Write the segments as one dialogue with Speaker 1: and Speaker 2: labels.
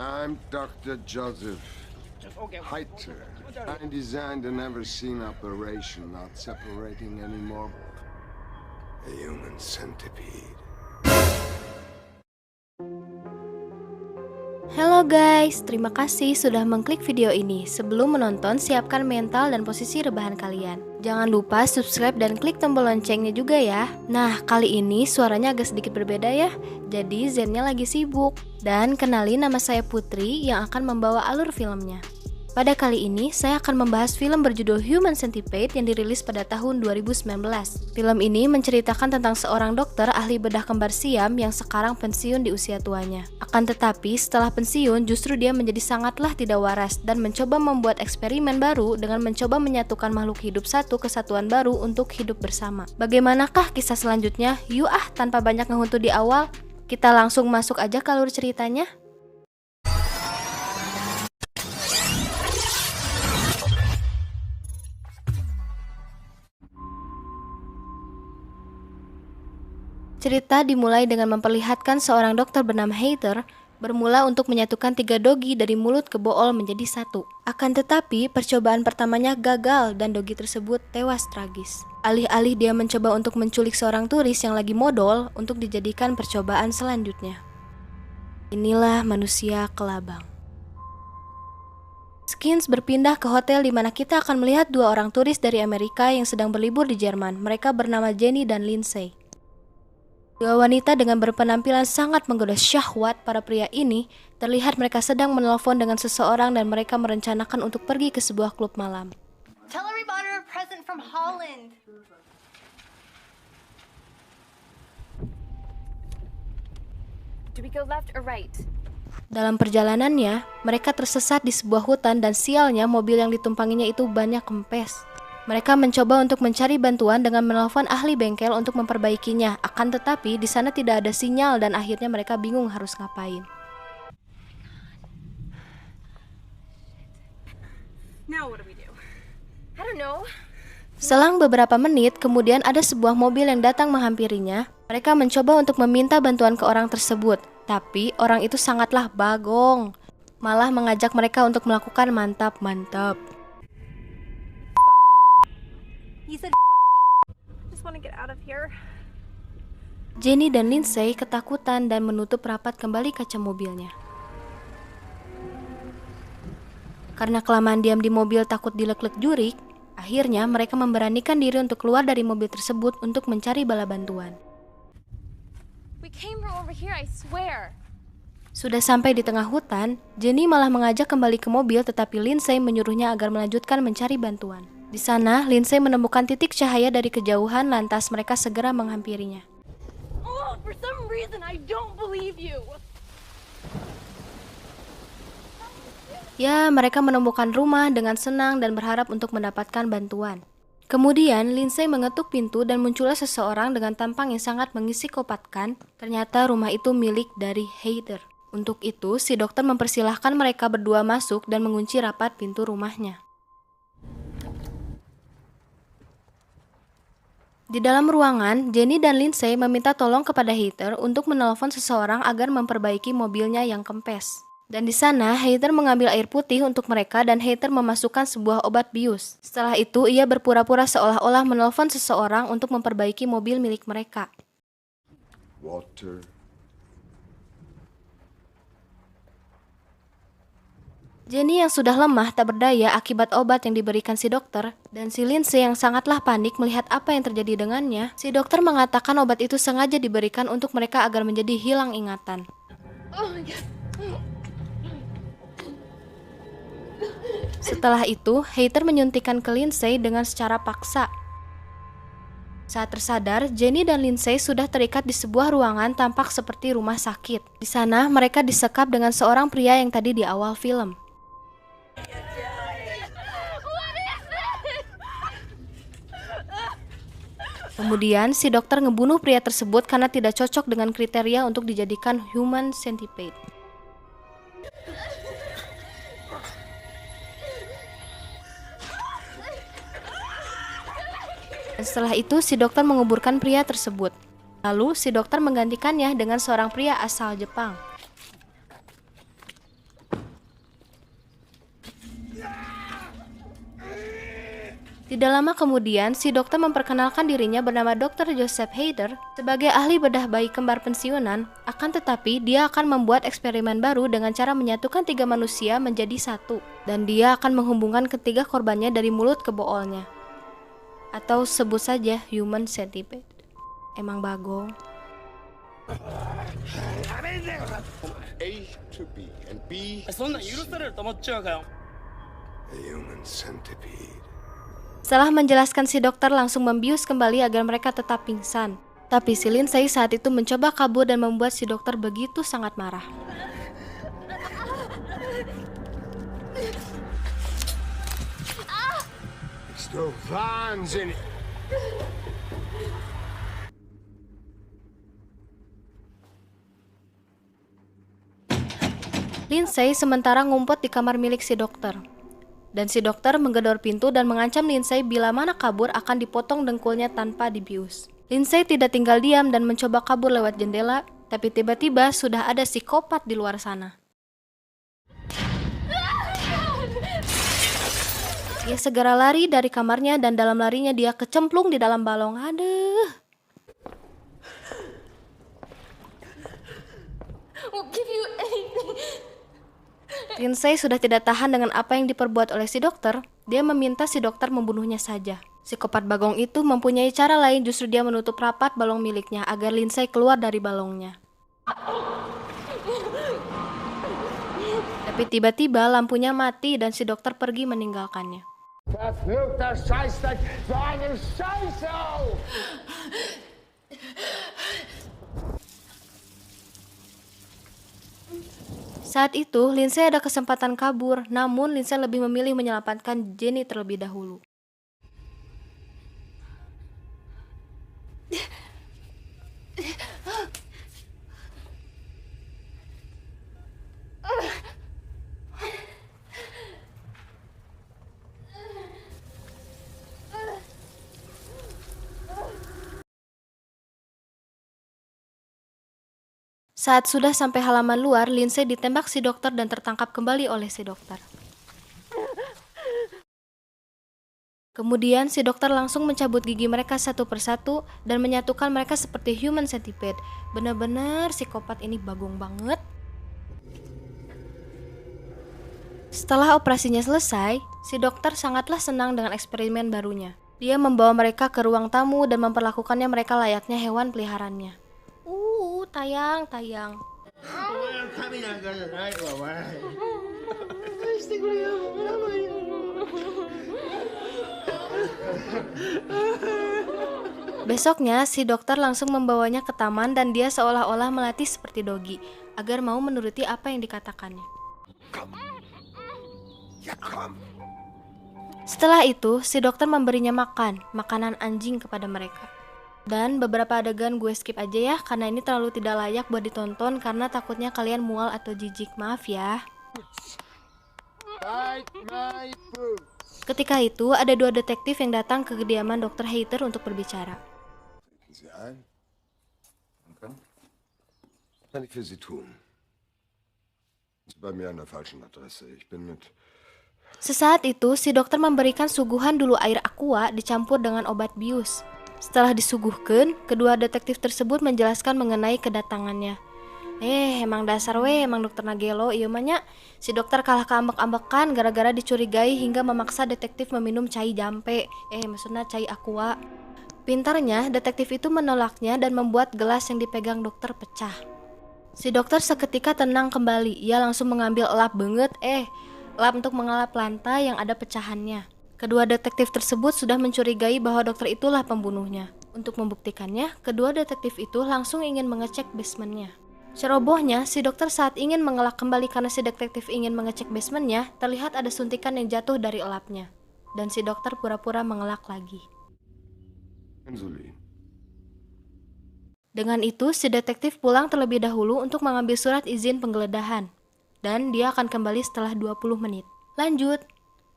Speaker 1: I'm Dr. Joseph Heiter. I designed a never-seen operation, not separating anymore. A human centipede.
Speaker 2: Halo guys, terima kasih sudah mengklik video ini. Sebelum menonton, siapkan mental dan posisi rebahan kalian. Jangan lupa subscribe dan klik tombol loncengnya juga ya. Nah, kali ini suaranya agak sedikit berbeda ya. Jadi Zennya lagi sibuk. Dan kenalin, nama saya Putri yang akan membawa alur filmnya. Pada kali ini, saya akan membahas film berjudul Human Centipede yang dirilis pada tahun 2019. Film ini menceritakan tentang seorang dokter ahli bedah kembar siam yang sekarang pensiun di usia tuanya. Akan tetapi, setelah pensiun, justru dia menjadi sangatlah tidak waras dan mencoba membuat eksperimen baru dengan mencoba menyatukan makhluk hidup satu kesatuan baru untuk hidup bersama. Bagaimanakah kisah selanjutnya? Yuk tanpa banyak ngehuntu di awal, kita langsung masuk aja ke alur ceritanya. Cerita dimulai dengan memperlihatkan seorang dokter bernama Heather bermula untuk menyatukan 3 dogi dari mulut ke bool menjadi satu. Akan tetapi, percobaan pertamanya gagal dan dogi tersebut tewas tragis. Alih-alih dia mencoba untuk menculik seorang turis yang lagi modal untuk dijadikan percobaan selanjutnya. Inilah manusia kelabang. Skins berpindah ke hotel di mana kita akan melihat 2 orang turis dari Amerika yang sedang berlibur di Jerman. Mereka bernama Jenny dan Lindsay. 2 wanita dengan berpenampilan sangat menggoda syahwat para pria ini, terlihat mereka sedang menelpon dengan seseorang dan mereka merencanakan untuk pergi ke sebuah klub malam.
Speaker 3: Tell her we bought her a present from Holland. Do we go left or right?
Speaker 2: Dalam perjalanannya, mereka tersesat di sebuah hutan dan sialnya mobil yang ditumpanginya itu banyak kempes. Mereka mencoba untuk mencari bantuan dengan menelpon ahli bengkel untuk memperbaikinya. Akan tetapi di sana tidak ada sinyal dan akhirnya mereka bingung harus ngapain.
Speaker 3: Now what do we do? I don't know.
Speaker 2: Selang beberapa menit, kemudian ada sebuah mobil yang datang menghampirinya. Mereka mencoba untuk meminta bantuan ke orang tersebut, tapi orang itu sangatlah bagong. Malah mengajak mereka untuk melakukan mantap-mantap.
Speaker 3: He said just want to get out of here.
Speaker 2: Jenny dan Lindsay ketakutan dan menutup rapat kembali kaca mobilnya. Karena kelamaan diam di mobil takut dilek-lek jurik, akhirnya mereka memberanikan diri untuk keluar dari mobil tersebut untuk mencari bala bantuan.
Speaker 3: We came from over here, I swear.
Speaker 2: Sudah sampai di tengah hutan, Jenny malah mengajak kembali ke mobil tetapi Lindsay menyuruhnya agar melanjutkan mencari bantuan. Di sana, Lindsay menemukan titik cahaya dari kejauhan lantas mereka segera menghampirinya.
Speaker 3: Oh, for some reason I don't believe you.
Speaker 2: Ya, mereka menemukan rumah dengan senang dan berharap untuk mendapatkan bantuan. Kemudian, Lindsay mengetuk pintu dan muncullah seseorang dengan tampang yang sangat mengisikopatkan. Ternyata rumah itu milik dari Heather. Untuk itu, si dokter mempersilahkan mereka berdua masuk dan mengunci rapat pintu rumahnya. Di dalam ruangan, Jenny dan Lindsay meminta tolong kepada Heather untuk menelpon seseorang agar memperbaiki mobilnya yang kempes. Dan di sana, Heather mengambil air putih untuk mereka dan Heather memasukkan sebuah obat bius. Setelah itu, ia berpura-pura seolah-olah menelpon seseorang untuk memperbaiki mobil milik mereka.
Speaker 1: Water.
Speaker 2: Jenny yang sudah lemah tak berdaya akibat obat yang diberikan si dokter, dan si Lindsay yang sangatlah panik melihat apa yang terjadi dengannya, si dokter mengatakan obat itu sengaja diberikan untuk mereka agar menjadi hilang ingatan.
Speaker 3: Oh my god.
Speaker 2: Setelah itu, Heather menyuntikkan ke Lindsay dengan secara paksa. Saat tersadar, Jenny dan Lindsay sudah terikat di sebuah ruangan tampak seperti rumah sakit. Di sana, mereka disekap dengan seorang pria yang tadi di awal film. Kemudian, si dokter ngebunuh pria tersebut karena tidak cocok dengan kriteria untuk dijadikan human centipede. Dan setelah itu, si dokter menguburkan pria tersebut. Lalu, si dokter menggantikannya dengan seorang pria asal Jepang. Tidak lama kemudian, si dokter memperkenalkan dirinya bernama Dr. Joseph Hader sebagai ahli bedah bayi kembar pensiunan, akan tetapi dia akan membuat eksperimen baru dengan cara menyatukan 3 manusia menjadi satu, dan dia akan menghubungkan ketiga korbannya dari mulut ke boolnya. Atau sebut saja human centipede. Emang bagong.
Speaker 1: A to B and B
Speaker 4: そんなん許されると思っちゃうかよ。
Speaker 1: a human centipede.
Speaker 2: Setelah menjelaskan, si dokter langsung membius kembali agar mereka tetap pingsan. Tapi si Lindsay saat itu mencoba kabur dan membuat si dokter begitu sangat marah.
Speaker 1: It's the wahnsinnig.
Speaker 2: Lindsay sementara ngumpet di kamar milik si dokter. Dan si dokter menggedor pintu dan mengancam Lindsay bila mana kabur akan dipotong dengkulnya tanpa dibius. Lindsay tidak tinggal diam dan mencoba kabur lewat jendela, tapi tiba-tiba sudah ada psikopat di luar sana. Dia segera lari dari kamarnya dan dalam larinya dia kecemplung di dalam balong. Aduh.
Speaker 3: We'll give you anything.
Speaker 2: Lindsay sudah tidak tahan dengan apa yang diperbuat oleh si dokter. Dia meminta si dokter membunuhnya saja. Psikopat bagong itu mempunyai cara lain, justru dia menutup rapat balong miliknya agar Lindsay keluar dari balongnya. Tapi tiba-tiba lampunya mati dan si dokter pergi meninggalkannya.
Speaker 1: Verfluchter Scheißdreck, so eine Scheiße!
Speaker 2: Saat itu, Lindsay ada kesempatan kabur, namun Lindsay lebih memilih menyelamatkan Jenny terlebih dahulu. Saat sudah sampai halaman luar, Lindsay ditembak si dokter dan tertangkap kembali oleh si dokter. Kemudian si dokter langsung mencabut gigi mereka satu persatu dan menyatukan mereka seperti human centipede. Benar-benar psikopat ini bagong banget. Setelah operasinya selesai, si dokter sangatlah senang dengan eksperimen barunya. Dia membawa mereka ke ruang tamu dan memperlakukannya mereka layaknya hewan peliharaannya. Tayang. Besoknya, si dokter langsung membawanya ke taman dan dia seolah-olah melatih seperti Doggy, agar mau menuruti apa yang dikatakannya. Setelah itu, si dokter memberinya makanan anjing kepada mereka. Dan beberapa adegan gue skip aja ya, karena ini terlalu tidak layak buat ditonton karena takutnya kalian mual atau jijik, maaf ya. Ketika itu, ada 2 detektif yang datang ke kediaman Dr. Hader untuk berbicara.
Speaker 1: Kann ich für Sie tun? Sie bei mir an der falschen Adresse. Ich bin mit...
Speaker 2: Sesaat itu, si dokter memberikan suguhan dulu air aqua dicampur dengan obat bius. Setelah disuguhkan, kedua detektif tersebut menjelaskan mengenai kedatangannya. Emang dasar emang dokter Nagelo, iya manya. Si dokter kalah keambek-ambekan gara-gara dicurigai hingga memaksa detektif meminum cai jampe. Maksudnya cai aqua. Pintarnya, detektif itu menolaknya dan membuat gelas yang dipegang dokter pecah. Si dokter seketika tenang kembali. Ia langsung mengambil elap banget, elap untuk mengelap lantai yang ada pecahannya. Kedua detektif tersebut sudah mencurigai bahwa dokter itulah pembunuhnya. Untuk membuktikannya, kedua detektif itu langsung ingin mengecek basementnya. Cerobohnya, si dokter saat ingin mengelak kembali karena si detektif ingin mengecek basementnya, terlihat ada suntikan yang jatuh dari elapnya. Dan si dokter pura-pura mengelak lagi.
Speaker 1: Insulin.
Speaker 2: Dengan itu, si detektif pulang terlebih dahulu untuk mengambil surat izin penggeledahan. Dan dia akan kembali setelah 20 menit. Lanjut.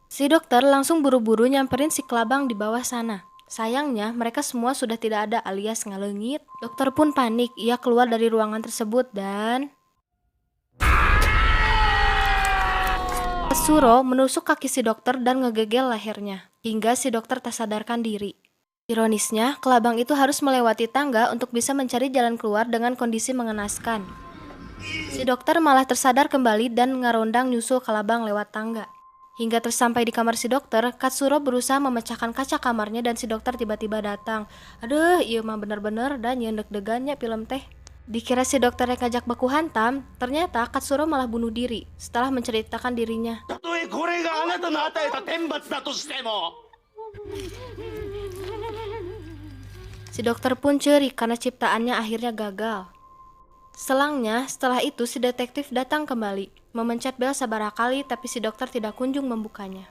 Speaker 2: Si dokter langsung buru-buru nyamperin si kelabang di bawah sana. Sayangnya, mereka semua sudah tidak ada alias ngalengit. Dokter pun panik. Ia keluar dari ruangan tersebut dan... Katsuro menusuk kaki si dokter dan ngegegel lehernya, hingga si dokter tak sadarkan diri. Ironisnya, kelabang itu harus melewati tangga untuk bisa mencari jalan keluar dengan kondisi mengenaskan. Si dokter malah tersadar kembali dan ngarondang nyusul kelabang lewat tangga. Hingga tersampai di kamar si dokter, Katsuro berusaha memecahkan kaca kamarnya dan si dokter tiba-tiba datang. Aduh, iya mah bener-bener dan yang deg-degannya film teh. Dikira si dokter yang ngajak baku hantam, ternyata Katsuro malah bunuh diri setelah menceritakan dirinya.
Speaker 4: たとえこれがあなたの与えた天罰だとしても
Speaker 2: Si dokter pun ceri karena ciptaannya akhirnya gagal. Selangnya, setelah itu si detektif datang kembali, memencet bel sabarakali tapi si dokter tidak kunjung membukanya.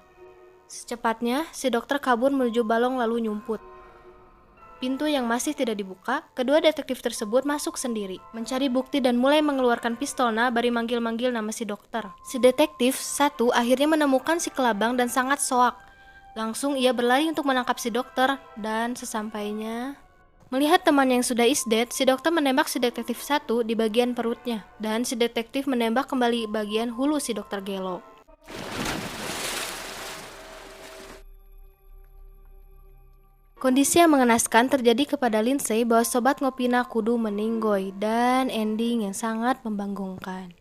Speaker 2: Secepatnya, si dokter kabur menuju balong lalu nyumput. Pintu yang masih tidak dibuka, kedua detektif tersebut masuk sendiri, mencari bukti dan mulai mengeluarkan pistolnya bari manggil-manggil nama si dokter. Si detektif satu akhirnya menemukan si kelabang dan sangat soak. Langsung ia berlari untuk menangkap si dokter dan sesampainya... Melihat teman yang sudah is dead, si dokter menembak si detektif satu di bagian perutnya, dan si detektif menembak kembali bagian hulu si dokter Gelo. Kondisi yang mengenaskan terjadi kepada Lindsay bahwa sobat ngopina kudu meninggoy, dan ending yang sangat membanggongkan.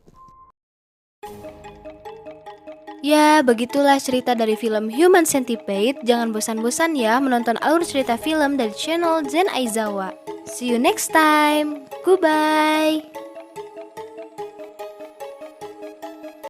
Speaker 2: Ya, begitulah cerita dari film Human Centipede. Jangan bosan-bosan ya menonton alur cerita film dari channel Zen Aizawa. See you next time. Goodbye.